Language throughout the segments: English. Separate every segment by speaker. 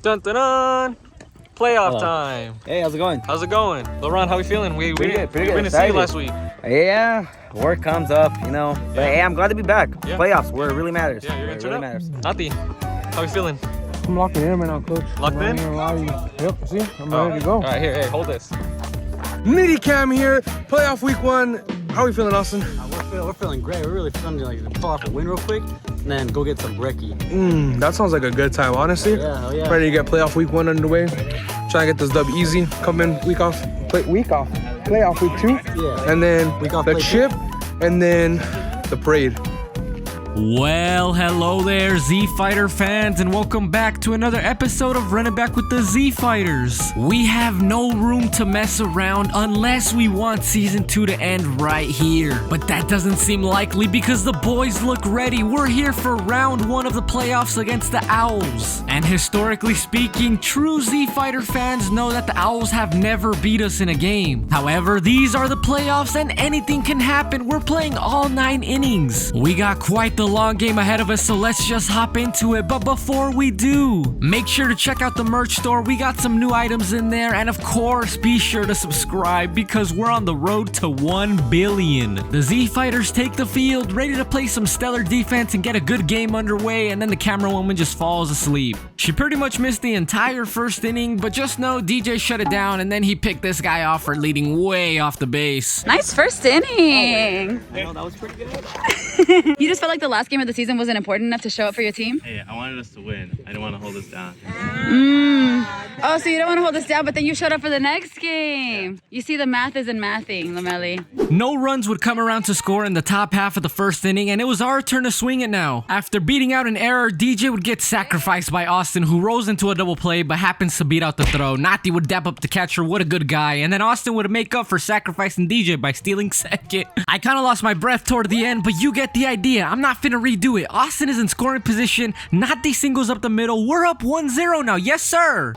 Speaker 1: Dun dun dun! Playoff
Speaker 2: Hello.
Speaker 1: time.
Speaker 2: Hey, how's it going?
Speaker 1: How's it going? LeBron, how we feeling? We
Speaker 2: Pretty good.
Speaker 1: didn't see you last week.
Speaker 2: Yeah, work comes up, you know. But hey, I'm glad to be back.
Speaker 1: Yeah.
Speaker 2: Playoffs, where it really matters.
Speaker 1: Yeah, you're gonna
Speaker 2: Where it
Speaker 1: turn
Speaker 2: really
Speaker 1: up.
Speaker 2: matters.
Speaker 1: Nati, how we feeling?
Speaker 3: I'm locking in right now, coach.
Speaker 1: Locked in?
Speaker 3: Yep, see? I'm
Speaker 1: Oh.
Speaker 3: ready to go.
Speaker 1: All right, here, hold this.
Speaker 3: Nitty Cam here, playoff week 1. How are we feeling, Austin?
Speaker 4: We're feeling great. We're really feeling like to pull off a win real quick and then go get some brekkie.
Speaker 3: That sounds like a good time, honestly.
Speaker 4: Yeah, hell yeah.
Speaker 3: Ready to get playoff week 1 underway. Trying to get this dub easy. Come in playoff week 2.
Speaker 4: Yeah.
Speaker 3: And then
Speaker 4: Week off
Speaker 3: the
Speaker 4: play
Speaker 3: chip, and then the parade.
Speaker 5: Well, hello there, Z Fighter fans, and welcome back to another episode of Running Back with the Z Fighters. We have no room to mess around unless we want Season 2 to end right here. But that doesn't seem likely because the boys look ready. We're here for round 1 of the playoffs against the Owls. And historically speaking, true Z Fighter fans know that the Owls have never beat us in a game. However, these are the playoffs and anything can happen. We're playing all 9 innings. We got quite the long game ahead of us, so let's just hop into it. But before we do, make sure to check out the merch store. We got some new items in there, and of course be sure to subscribe because we're on the road to 1 billion. The Z Fighters take the field, ready to play some stellar defense and get a good game underway, and then the camera woman just falls asleep. She pretty much missed the entire first inning, but just know DJ shut it down, and then he picked this guy off for leading way off the base.
Speaker 6: Nice first inning.
Speaker 4: I know, that was pretty good.
Speaker 6: You just felt like the last game of the season wasn't important enough to show up for your team?
Speaker 7: Hey, I wanted us to win. I didn't want to hold us down.
Speaker 6: Oh, so you don't want to hold us down, but then you showed up for the next game. You see, the math isn't mathing, Lameli.
Speaker 5: No runs would come around to score in the top half of the first inning, and it was our turn to swing it now. After beating out an error, DJ would get sacrificed by Austin, who rose into a double play but happens to beat out the throw. Nati would dap up the catcher, what a good guy, and then Austin would make up for sacrificing DJ by stealing second. I kind of lost my breath toward the end, but you get the idea. I'm not finna redo it. Austin is in scoring position, Nati singles up the middle. We're up 1-0 now, yes sir!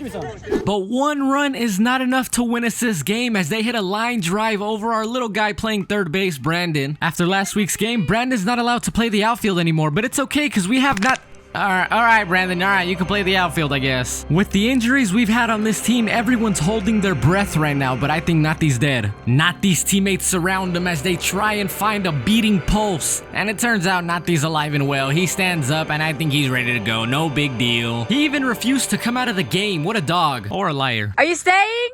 Speaker 5: But 1 run is not enough to win us this game as they hit a line drive over our little guy playing third base, Brandon. After last week's game, Brandon's not allowed to play the outfield anymore, but it's okay because we have not... Alright, Brandon, alright, you can play the outfield, I guess. With the injuries we've had on this team, everyone's holding their breath right now, but I think Nati's dead. Nati's teammates surround him as they try and find a beating pulse. And it turns out Nati's alive and well. He stands up, and I think he's ready to go. No big deal. He even refused to come out of the game. What a dog. Or a liar.
Speaker 6: Are you staying?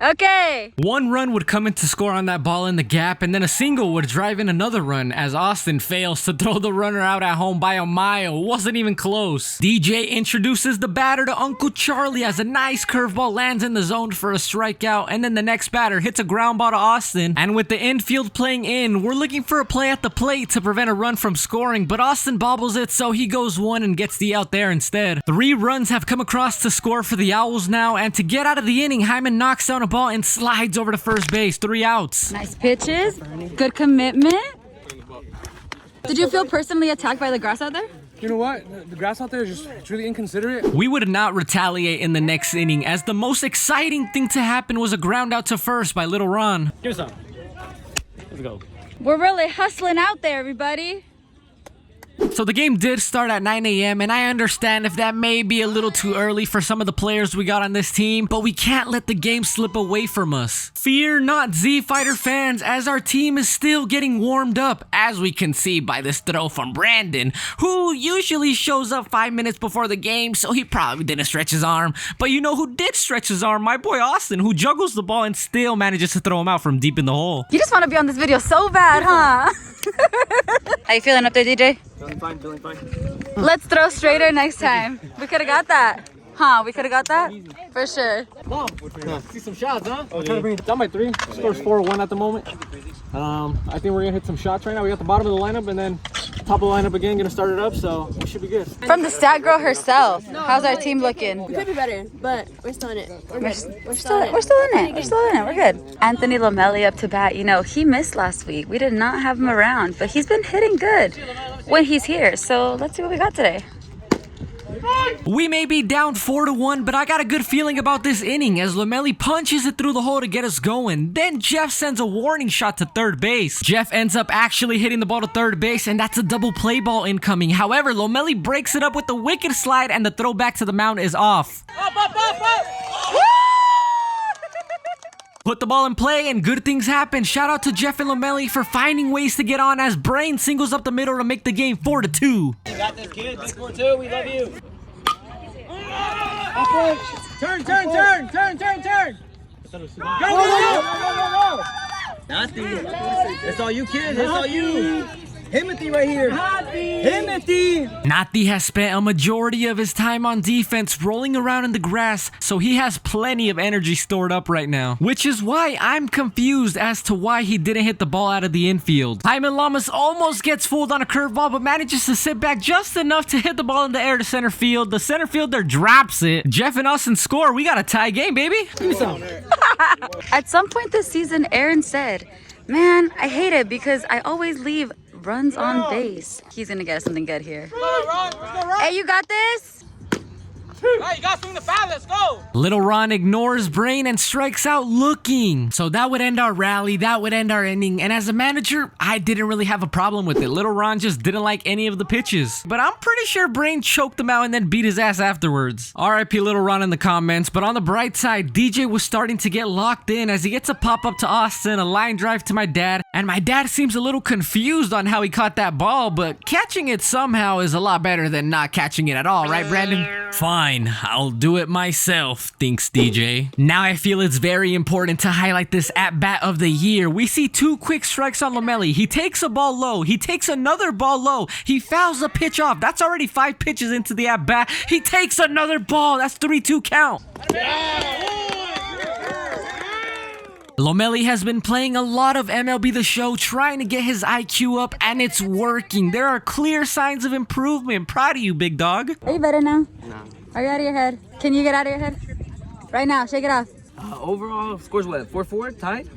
Speaker 6: Okay.
Speaker 5: 1 run would come in to score on that ball in the gap, and then a single would drive in another run as Austin fails to throw the runner out at home by a mile. Wasn't even close. DJ introduces the batter to Uncle Charlie as a nice curveball lands in the zone for a strikeout, and then the next batter hits a ground ball to Austin. And with the infield playing in, we're looking for a play at the plate to prevent a run from scoring, but Austin bobbles it, so he goes 1 and gets the out there instead. 3 runs have come across to score for the Owls now, and to get out of the inning, Hyman knocks down a ball and slides over to first base. 3 outs.
Speaker 6: Nice pitches. Good commitment. Did you feel personally attacked by the grass out there?
Speaker 3: You know what? The grass out there is just it's really inconsiderate.
Speaker 5: We would not retaliate in the next inning as the most exciting thing to happen was a ground out to first by Little Ron.
Speaker 4: Give me some. Let's go.
Speaker 6: We're really hustling out there, everybody.
Speaker 5: So the game did start at 9 a.m. and I understand if that may be a little too early for some of the players we got on this team, but we can't let the game slip away from us. Fear not, Z Fighter fans, as our team is still getting warmed up, as we can see by this throw from Brandon, who usually shows up 5 minutes before the game, so he probably didn't stretch his arm. But you know who did stretch his arm? My boy Austin, who juggles the ball and still manages to throw him out from deep in the hole.
Speaker 6: You just want to be on this video so bad, huh? How you feeling up there, DJ?
Speaker 4: Feeling fine, feeling fine.
Speaker 6: Let's throw straighter next time. We could have got that. Huh? We could have got that? For sure.
Speaker 4: See some shots, huh? I'm trying to bring it down by 3. Score's 4-1 at the moment. I think we're gonna hit some shots right now. We got the bottom of the lineup and then top of the lineup again, gonna start it up, so we should be good.
Speaker 6: From the stat girl herself, how's our team looking?
Speaker 8: We could be better, but we're still in it. We're
Speaker 6: We're
Speaker 8: good.
Speaker 6: still in it. We're still in it. We're good. Anthony Lameli up to bat. You know, he missed last week. We did not have him around, but he's been hitting good when he's here. So let's see what we got today.
Speaker 5: We may be down 4-1, but I got a good feeling about this inning as Lomelli punches it through the hole to get us going. Then Jeff sends a warning shot to third base. Jeff ends up actually hitting the ball to third base, and that's a double play ball incoming. However, Lomelli breaks it up with the wicked slide, and the throw back to the mound is off. Put the ball in play and good things happen. Shout out to Jeff and Lomelli for finding ways to get on as Brain singles up the middle to make the game 4-2.
Speaker 4: You got this, kid. Big 4-2. We love you. Turn. Go.
Speaker 2: That's all you, kid. That's all you. Timothy right here. Timothy.
Speaker 5: Nathi has spent a majority of his time on defense rolling around in the grass, so he has plenty of energy stored up right now. Which is why I'm confused as to why he didn't hit the ball out of the infield. Jaime Lamas almost gets fooled on a curveball, but manages to sit back just enough to hit the ball in the air to center field. The center fielder drops it. Jeff and Austin score. We got a tie game, baby.
Speaker 4: Give me some.
Speaker 6: At some point this season, Aaron said, "Man, I hate it because I always leave runs on base." He's gonna get us something good here. Hey, you got this?
Speaker 1: Hey, you gotta swing the bat, let's go!
Speaker 5: Little Ron ignores Brain and strikes out looking. So that would end our rally, that would end our inning, and as a manager, I didn't really have a problem with it. Little Ron just didn't like any of the pitches. But I'm pretty sure Brain choked him out and then beat his ass afterwards. RIP Little Ron in the comments, but on the bright side, DJ was starting to get locked in as he gets a pop-up to Austin, a line drive to my dad, and my dad seems a little confused on how he caught that ball, but catching it somehow is a lot better than not catching it at all, right, Brandon? Fine, I'll do it myself, thinks DJ. Now I feel it's very important to highlight this at-bat of the year. We see 2 quick strikes on Lomelli. He takes a ball low. He takes another ball low. He fouls a pitch off. That's already 5 pitches into the at-bat. He takes another ball. That's 3-2 count. Lomelli has been playing a lot of MLB The Show, trying to get his IQ up, and it's working. There are clear signs of improvement. Proud of you, big dog.
Speaker 6: Are you better now? No. Are you out of your head? Can you get out of your head? Right now, shake it off.
Speaker 2: Overall, scores what? 4-4? Tied?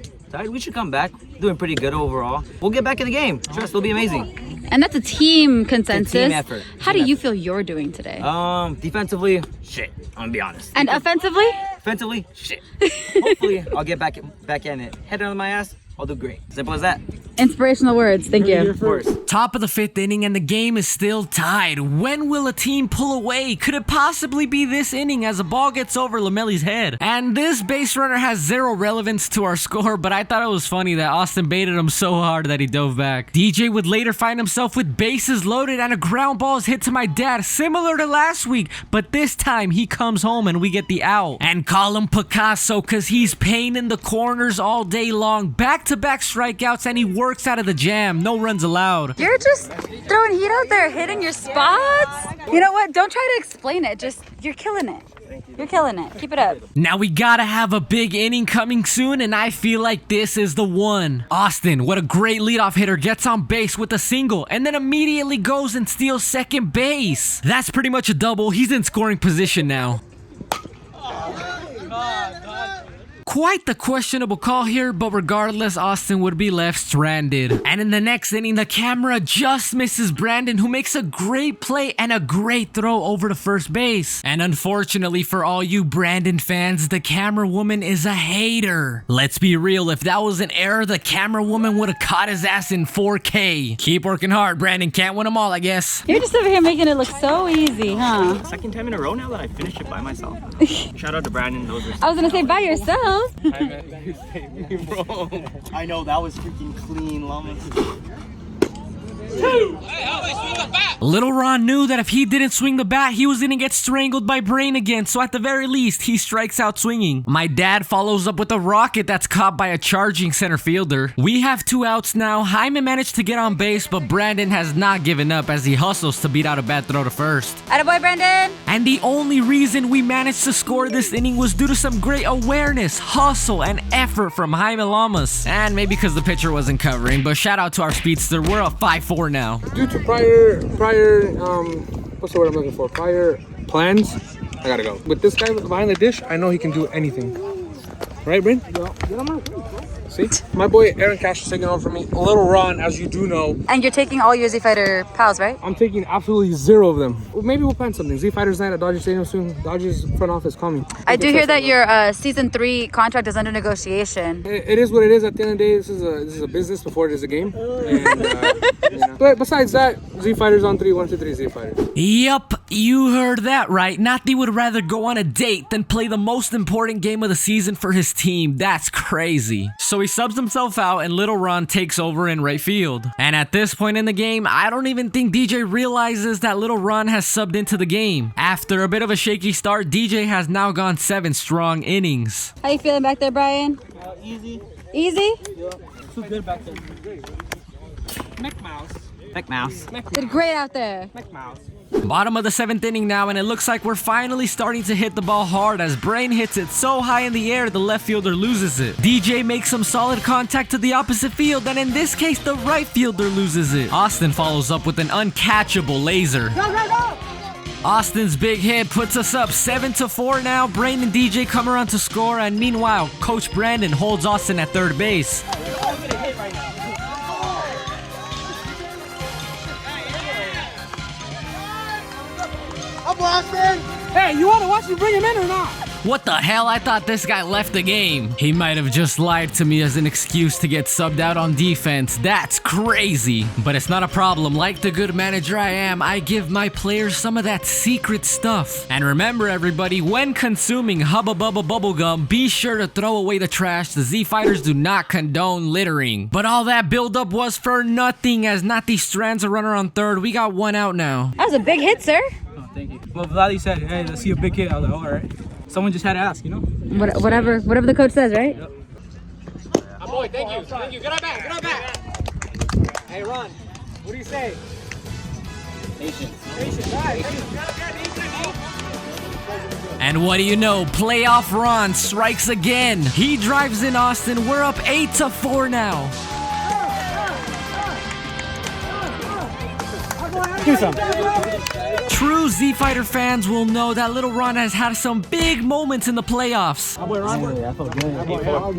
Speaker 2: We should come back. Doing pretty good overall. We'll get back in the game. Trust, it'll be amazing.
Speaker 6: And that's a team consensus.
Speaker 2: Team effort.
Speaker 6: How do you feel you're doing today?
Speaker 2: Defensively, shit. I'm gonna be honest.
Speaker 6: And offensively?
Speaker 2: Offensively, shit. Hopefully, I'll get back in it. Head under my ass, I'll do great. Simple as that.
Speaker 6: Inspirational words. Thank you.
Speaker 2: Of course.
Speaker 5: Top of the 5th inning and the game is still tied. When will a team pull away? Could it possibly be this inning as a ball gets over Lomelli's head? And this base runner has 0 relevance to our score, but I thought it was funny that Austin baited him so hard that he dove back. DJ would later find himself with bases loaded and a ground ball is hit to my dad, similar to last week, but this time he comes home and we get the out. And call him Picasso cause he's painting the corners all day long. Back-to-back strikeouts and he works out of the jam. No runs allowed.
Speaker 6: You're just throwing heat out there, hitting your spots. You know what? Don't try to explain it. Just, you're killing it. You're killing it. Keep it up.
Speaker 5: Now we gotta have a big inning coming soon, and I feel like this is the one. Austin, what a great leadoff hitter, gets on base with a single, and then immediately goes and steals second base. That's pretty much a double. He's in scoring position now. Quite the questionable call here, but regardless, Austin would be left stranded. And in the next inning, the camera just misses Brandon, who makes a great play and a great throw over to first base. And unfortunately for all you Brandon fans, the camera woman is a hater. Let's be real, if that was an error, the camera woman would have caught his ass in 4K. Keep working hard, Brandon. Can't win them all, I guess.
Speaker 6: You're just over here making it look so easy, huh?
Speaker 9: Second time in a row now that I finished it by myself. Shout out to Brandon.
Speaker 6: I was gonna say by yourself.
Speaker 9: I know, that was freaking clean, Lamas.
Speaker 5: Little Ron knew that if he didn't swing the bat, he was gonna get strangled by Brain again, so at the very least, he strikes out swinging. My dad follows up with a rocket that's caught by a charging center fielder. We have 2 outs now. Jaime managed to get on base, but Brandon has not given up as he hustles to beat out a bad throw to first.
Speaker 6: Attaboy, Brandon!
Speaker 5: And the only reason we managed to score this inning was due to some great awareness, hustle, and effort from Jaime Lamas. And maybe because the pitcher wasn't covering, but shout out to our speedster. We're up 5-4 now.
Speaker 3: Due to prior what's the word I'm looking for? Prior plans, I gotta go. With this guy behind the dish, I know he can do anything. Right, Bryn? See? My boy Aaron Cash is taking over for me. A little Ron, as you do know.
Speaker 6: And you're taking all your Z Fighter pals, right?
Speaker 3: I'm taking absolutely 0 of them. Well, maybe we'll plan something. Z Fighters night at Dodger Stadium soon. Dodgers front office, call me.
Speaker 6: I do hear that your season 3 contract is under negotiation.
Speaker 3: It is what it is. At the end of the day, this is a business before it is a game. And, you know. But besides that, Z Fighters on 3, 1, 2, 3, Z Fighters.
Speaker 5: Yup, you heard that right. Nathy would rather go on a date than play the most important game of the season for his team. That's crazy. So he subs himself out and Little Ron takes over in right field. And at this point in the game, I don't even think DJ realizes that Little Ron has subbed into the game. After a bit of a shaky start, DJ has now gone 7 strong innings.
Speaker 6: How you feeling back there, Brian?
Speaker 4: Easy.
Speaker 6: Easy?
Speaker 4: Yeah. Too good back there.
Speaker 9: Heck mouse.
Speaker 6: Did great out there.
Speaker 5: Bottom of the 7th inning now, and it looks like we're finally starting to hit the ball hard as Brain hits it so high in the air the left fielder loses it. DJ makes some solid contact to the opposite field, and in this case the right fielder loses it. Austin follows up with an uncatchable laser. Austin's big hit puts us up 7-4 now. Brain and DJ come around to score, and meanwhile Coach Brandon holds Austin at third base.
Speaker 3: Hey, you want to watch me bring him in or not?
Speaker 5: What the hell? I thought this guy left the game. He might have just lied to me as an excuse to get subbed out on defense. That's crazy. But it's not a problem. Like the good manager I am, I give my players some of that secret stuff. And remember everybody, when consuming Hubba Bubba bubblegum, be sure to throw away the trash. The Z Fighters do not condone littering. But all that buildup was for nothing as Nathy strands a runner on third. We got 1 out now.
Speaker 6: That was a big hit, sir.
Speaker 1: Thank you. Well, Vladdy said, hey, let's see a big hit. I was like, all right. Someone just had to ask, you know?
Speaker 6: Whatever the coach says, right?
Speaker 1: Yep.
Speaker 4: Boy, thank you. Thank you. Get on back. Hey, Ron, what do you say? Patience. All right.
Speaker 5: And what do you know? Playoff Ron strikes again. He drives in Austin. We're up 8-4 now.
Speaker 4: Do something.
Speaker 5: True Z Fighter fans will know that Little Ron has had some big moments in the playoffs.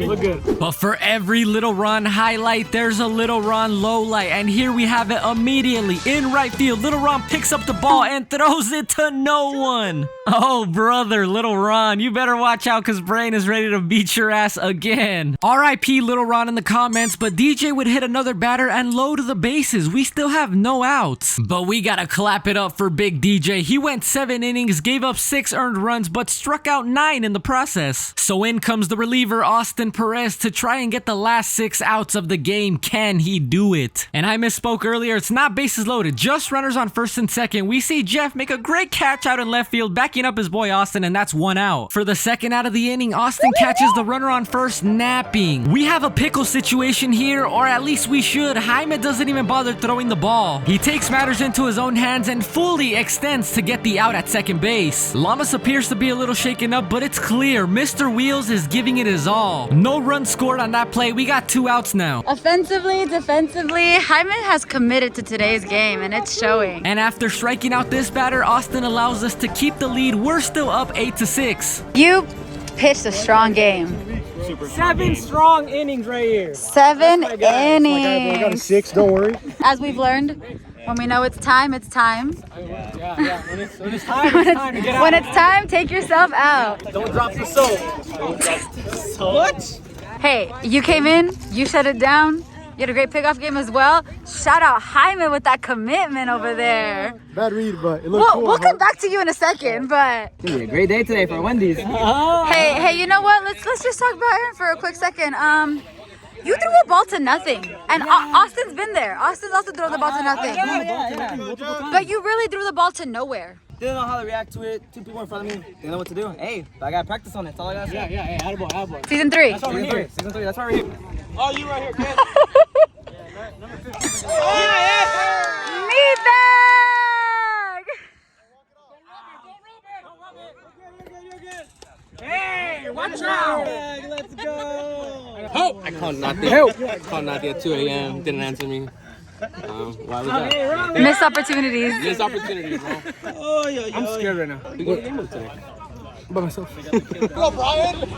Speaker 4: Look good.
Speaker 5: But for every Little Ron highlight, there's a Little Ron low light. And here we have it immediately in right field. Little Ron picks up the ball and throws it to no one. Oh, brother, Little Ron, you better watch out because Brain is ready to beat your ass again. R.I.P. Little Ron in the comments, but DJ would hit another batter and load the bases. We still have no outs. But we gotta clap it up for Big DJ. He went 7 innings, gave up 6 earned runs, but struck out 9 in the process. So in comes the reliever, Austin Perez, to try and get the last 6 outs of the game. Can he do it? And I misspoke earlier. It's not bases loaded, just runners on first and second. We see Jeff make a great catch out in left field, backing up his boy Austin, and that's 1 out. For the second out of the inning, Austin catches the runner on first, napping. We have a pickle situation here, or at least we should. Jaime doesn't even bother throwing the ball. He takes matters into his own hands and fully extends to get the out at second base. Lamas appears to be a little shaken up, but it's clear Mr. Wheels is giving it his all. No runs scored on that play. We got 2 outs now.
Speaker 6: Offensively, defensively, Jaime has committed to today's game, and it's showing.
Speaker 5: And after striking out this batter, Austin allows us to keep the lead. We're still up 8-6.
Speaker 6: You pitched a strong game.
Speaker 4: 7 strong innings right here.
Speaker 6: 7 innings.
Speaker 4: I got a 6, don't worry.
Speaker 6: As we've learned, when we know it's time, it's time.
Speaker 4: Yeah. When it's time to get out.
Speaker 6: When it's time, take yourself out.
Speaker 4: Don't drop the soap. What?
Speaker 6: Hey, you came in, you shut it down. You had a great pickoff game as well. Shout out Jaime with that commitment over there.
Speaker 4: Bad read, but it looks cool.
Speaker 6: We'll come back to you in a second, but
Speaker 2: It's gonna be a great day today for Wendy's.
Speaker 6: hey, you know what? Let's just talk about Aaron for a quick second. You threw a ball to nothing, and Austin's been there. Austin's also thrown the ball to nothing. But you really threw the ball to nowhere.
Speaker 2: Didn't know how to react to it. 2 people in front of me. Didn't know what to do. Hey, I gotta practice on it. That's all I gotta say.
Speaker 4: Yeah. Attaboy.
Speaker 6: Season 3.
Speaker 2: Season 3. That's why we're here.
Speaker 1: Oh, you right here, kid.
Speaker 6: Meatbag!
Speaker 1: Hey, watch out.
Speaker 4: Let's go.
Speaker 1: Help.
Speaker 9: I called Nathy at 2 a.m. Didn't answer me. Why was that?
Speaker 6: Missed opportunities.
Speaker 9: Missed opportunity, bro.
Speaker 3: I'm scared right now.
Speaker 9: We got a game today.
Speaker 3: By myself.
Speaker 1: Go, Brian.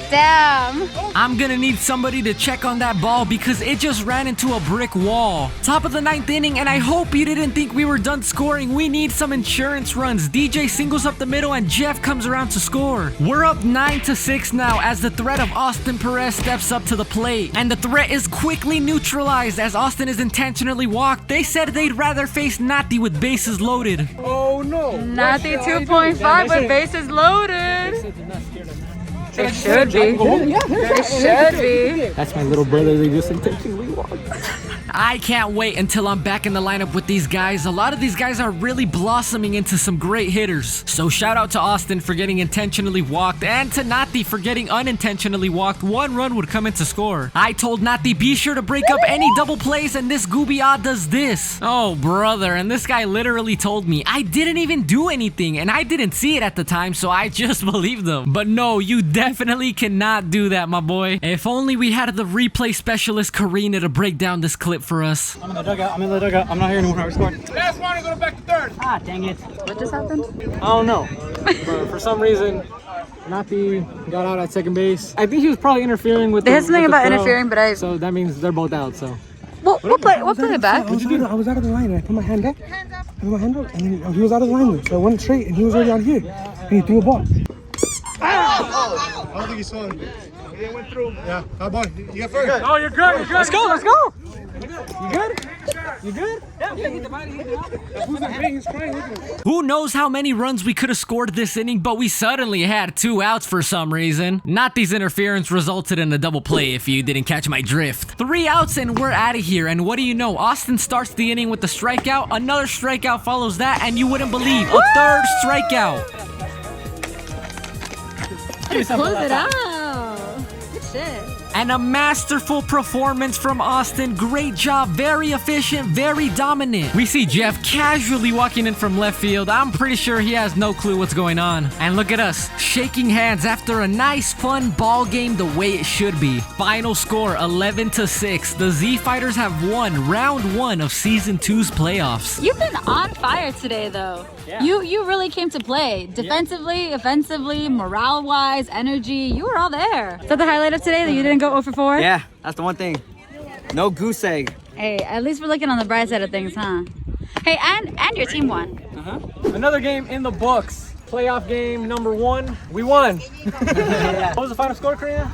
Speaker 6: Damn.
Speaker 5: I'm gonna need somebody to check on that ball because it just ran into a brick wall. Top of the 9th inning, and I hope you didn't think we were done scoring. We need some insurance runs. DJ singles up the middle and Jeff comes around to score. We're up 9-6 now as the threat of Austin Perez steps up to the plate. And the threat is quickly neutralized as Austin is intentionally walked. They said they'd rather face Nati with bases loaded.
Speaker 3: Oh no.
Speaker 6: Nati 2.5 with bases loaded. It should be. It should be.
Speaker 4: That's my little brother. They just intentionally walked.
Speaker 5: I can't wait until I'm back in the lineup with these guys. A lot of these guys are really blossoming into some great hitters. So shout out to Austin for getting intentionally walked and to Nati for getting unintentionally walked. 1 run would come in to score. I told Nati be sure to break up any double plays and this Goobia does this. Oh brother, and this guy literally told me I didn't even do anything and I didn't see it at the time, so I just believed them. But no, you definitely cannot do that, my boy. If only we had the replay specialist Karina to break down this clip for us.
Speaker 1: I'm in the dugout. I'm not hearing when I scored.
Speaker 3: Last one, go back to third.
Speaker 1: Ah, dang it.
Speaker 6: What just happened?
Speaker 4: I don't know. But for some reason, Nati got out at second base. I think he was probably interfering with.
Speaker 6: They had something about
Speaker 4: throw,
Speaker 6: interfering, but I.
Speaker 4: So that means they're both out. So.
Speaker 6: We'll play it back.
Speaker 3: I was out of the line and I put my hand up. And then he was out of the line. So I went straight and he was already out here. And he threw a ball.
Speaker 10: I don't think he saw him. He went through. Yeah. How about you got first?
Speaker 4: Oh, you're good. You're good. Let's go. Let's go. You good? You good?
Speaker 5: Who knows how many runs we could have scored this inning, but we suddenly had 2 outs for some reason. Nati's interference resulted in a double play if you didn't catch my drift. 3 outs and we're out of here, and what do you know? Austin starts the inning with a strikeout, another strikeout follows that, and you wouldn't believe, a 3rd strikeout.
Speaker 6: Close it out. Good shit.
Speaker 5: And a masterful performance from Austin. Great job, very efficient, very dominant. We see Jeff casually walking in from left field. I'm pretty sure he has no clue what's going on. And look at us, shaking hands after a nice, fun ball game the way it should be. Final score, 11-6. The Z Fighters have won round 1 of Season 2's playoffs.
Speaker 6: You've been on fire today, though.
Speaker 4: Yeah.
Speaker 6: You really came to play. Defensively, offensively, morale-wise, energy. You were all there. Is that the highlight of today, that you didn't go 0 for 4?
Speaker 2: Yeah, that's the one thing. No goose egg.
Speaker 6: Hey, at least we're looking on the bright side of things, huh? Hey, and your team won.
Speaker 4: Another game in the books. Playoff game number 1. We won. What was the final score, Karina?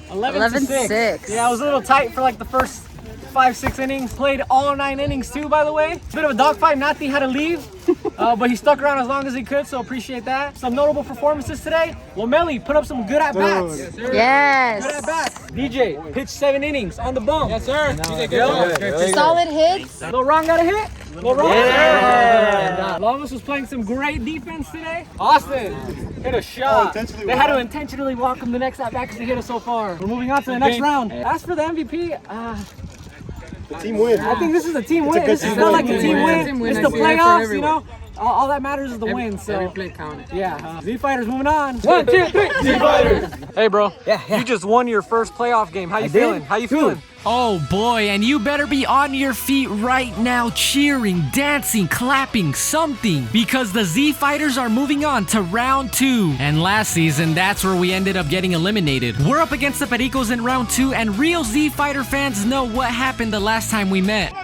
Speaker 4: 11-6. Yeah, it was a little tight for like the first 5-6 innings. Played all 9 innings too, by the way. Bit of a dogfight. Nati had to leave, but he stuck around as long as he could, so appreciate that. Some notable performances today. Lomeli put up some good at-bats.
Speaker 6: Yes.
Speaker 4: Good at-bats. DJ pitched 7 innings on the bump. Yes, sir.
Speaker 6: Solid hits.
Speaker 4: Lil Ron got a hit. Lil Ron. Yeah. Longos was playing some great defense today. Austin hit a shot. They had to intentionally walk him the next at-bat because he hit us so far. We're moving on to the next round. As for the MVP,
Speaker 10: The team win.
Speaker 4: I think this is a team win. This is not like a team win. It's the playoffs, you know. All that matters is the win. So every play counted. Yeah. Z Fighters moving on. 1, 2, 3. Z Fighters. Hey, bro. Yeah. You just won your first playoff game. How you feeling? How you feeling?
Speaker 5: Oh boy, and you better be on your feet right now, cheering, dancing, clapping, something, because the Z Fighters are moving on to round 2. And last season, that's where we ended up getting eliminated. We're up against the Pericos in round 2, and real Z Fighter fans know what happened the last time we met.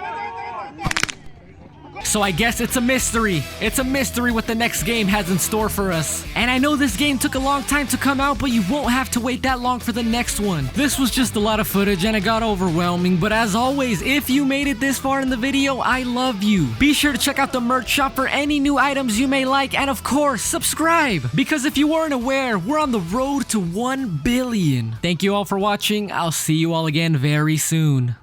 Speaker 5: So I guess it's a mystery. It's a mystery what the next game has in store for us. And I know this game took a long time to come out, but you won't have to wait that long for the next one. This was just a lot of footage and it got overwhelming, but as always, if you made it this far in the video, I love you. Be sure to check out the merch shop for any new items you may like, and of course, subscribe. Because if you weren't aware, we're on the road to 1 billion. Thank you all for watching. I'll see you all again very soon.